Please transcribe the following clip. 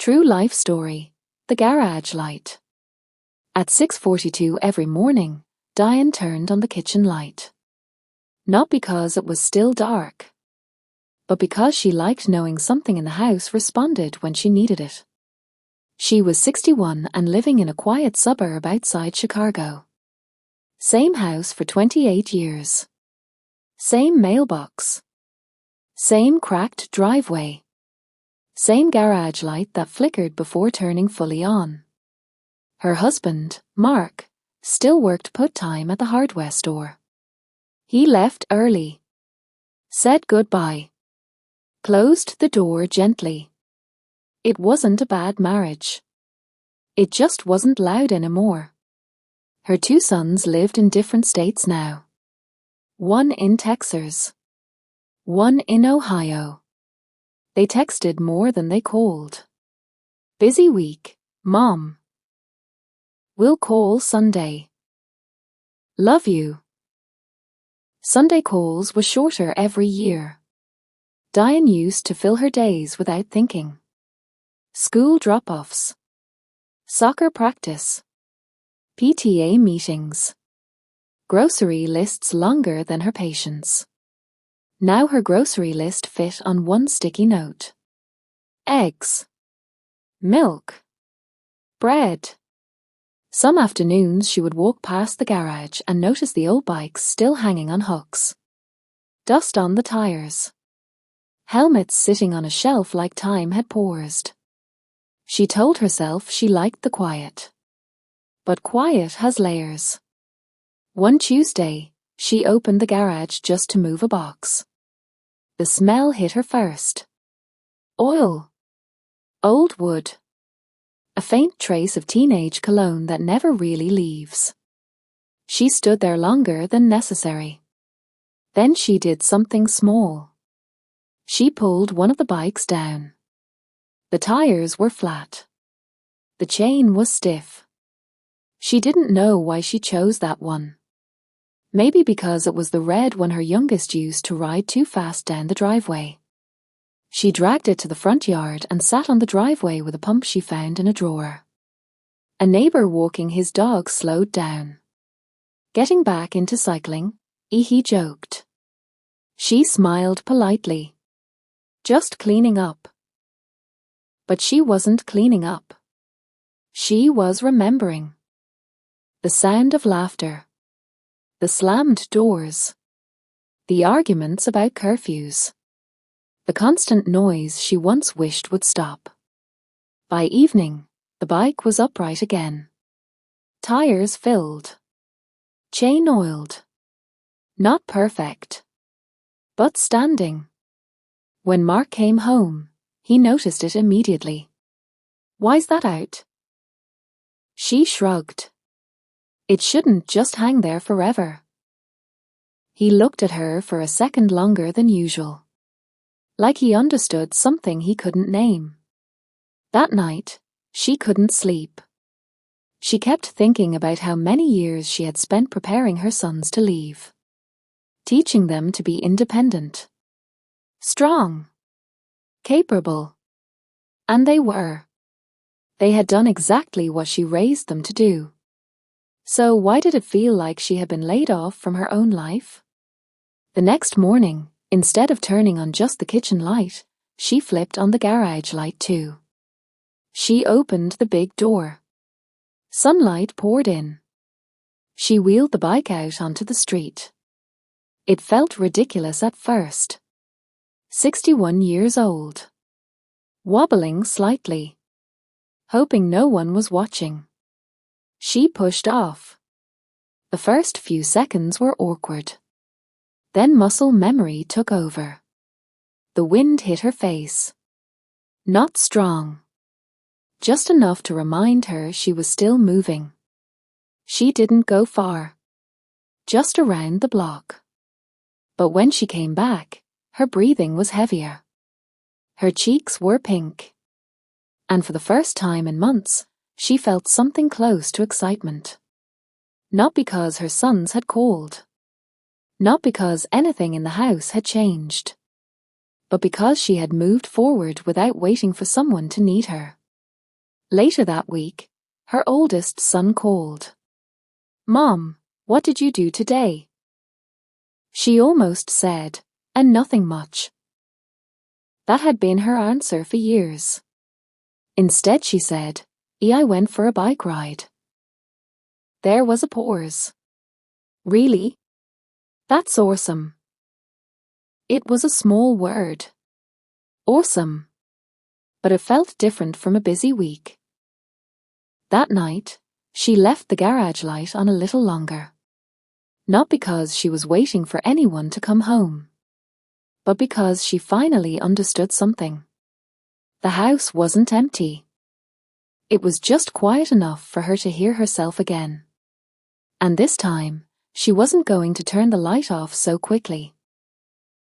True life story, the garage light. At 6:42 every morning, Diane turned on the kitchen light. Not because it was still dark, but because she liked knowing something in the house responded when she needed it. She was 61 and living in a quiet suburb outside Chicago. Same house for 28 years. Same mailbox. Same cracked driveway. Same garage light that flickered before turning fully on. Her husband, Mark, still worked part-time at the hardware store. He left early, said goodbye, closed the door gently. It wasn't a bad marriage. It just wasn't loud anymore. Her 2 sons lived in different states now. One in Texas. One in Ohio. They texted more than they called. Busy week, Mom. We'll call Sunday. Love you. Sunday calls were shorter every year. Diane used to fill her days without thinking. School drop-offs. Soccer practice. PTA meetings. Grocery lists longer than her patience. Now her grocery list fit on one sticky note. Eggs. Milk. Bread. Some afternoons she would walk past the garage and notice the old bikes still hanging on hooks. Dust on the tires. Helmets sitting on a shelf like time had paused. She told herself she liked the quiet. But quiet has layers. One Tuesday, she opened the garage just to move a box. The smell hit her first. Oil. Old wood. A faint trace of teenage cologne that never really leaves. She stood there longer than necessary. Then she did something small. She pulled one of the bikes down. The tires were flat. The chain was stiff. She didn't know why she chose that one. Maybe because it was the red one her youngest used to ride too fast down the driveway. She dragged it to the front yard and sat on the driveway with a pump she found in a drawer. A neighbor walking his dog slowed down. Getting back into cycling, he joked. She smiled politely. Just cleaning up. But she wasn't cleaning up. She was remembering. The sound of laughter. The slammed doors. The arguments about curfews. The constant noise she once wished would stop. By evening, the bike was upright again. Tires filled. Chain oiled. Not perfect. But standing. When Mark came home, he noticed it immediately. Why's that out? She shrugged. It shouldn't just hang there forever. He looked at her for a second longer than usual. Like he understood something he couldn't name. That night, she couldn't sleep. She kept thinking about how many years she had spent preparing her sons to leave. Teaching them to be independent. Strong. Capable. And they were. They had done exactly what she raised them to do. So why did it feel like she had been laid off from her own life? The next morning, instead of turning on just the kitchen light, she flipped on the garage light too. She opened the big door. Sunlight poured in. She wheeled the bike out onto the street. It felt ridiculous at first. 61 years old. Wobbling slightly. Hoping no one was watching. She pushed off. The first few seconds were awkward. Then muscle memory took over. The wind hit her face. Not strong. Just enough to remind her she was still moving. She didn't go far. Just around the block. But when she came back, her breathing was heavier. Her cheeks were pink. And for the first time in months, she felt something close to excitement. Not because her sons had called. Not because anything in the house had changed. But because she had moved forward without waiting for someone to need her. Later that week, her oldest son called. "Mom, what did you do today?" She almost said, "And nothing much." That had been her answer for years. Instead she said, "I went for a bike ride." There was a pause. "Really? That's awesome." It was a small word. Awesome. But it felt different from a busy week. That night, she left the garage light on a little longer. Not because she was waiting for anyone to come home, but because she finally understood something. The house wasn't empty. It was just quiet enough for her to hear herself again. And this time, she wasn't going to turn the light off so quickly.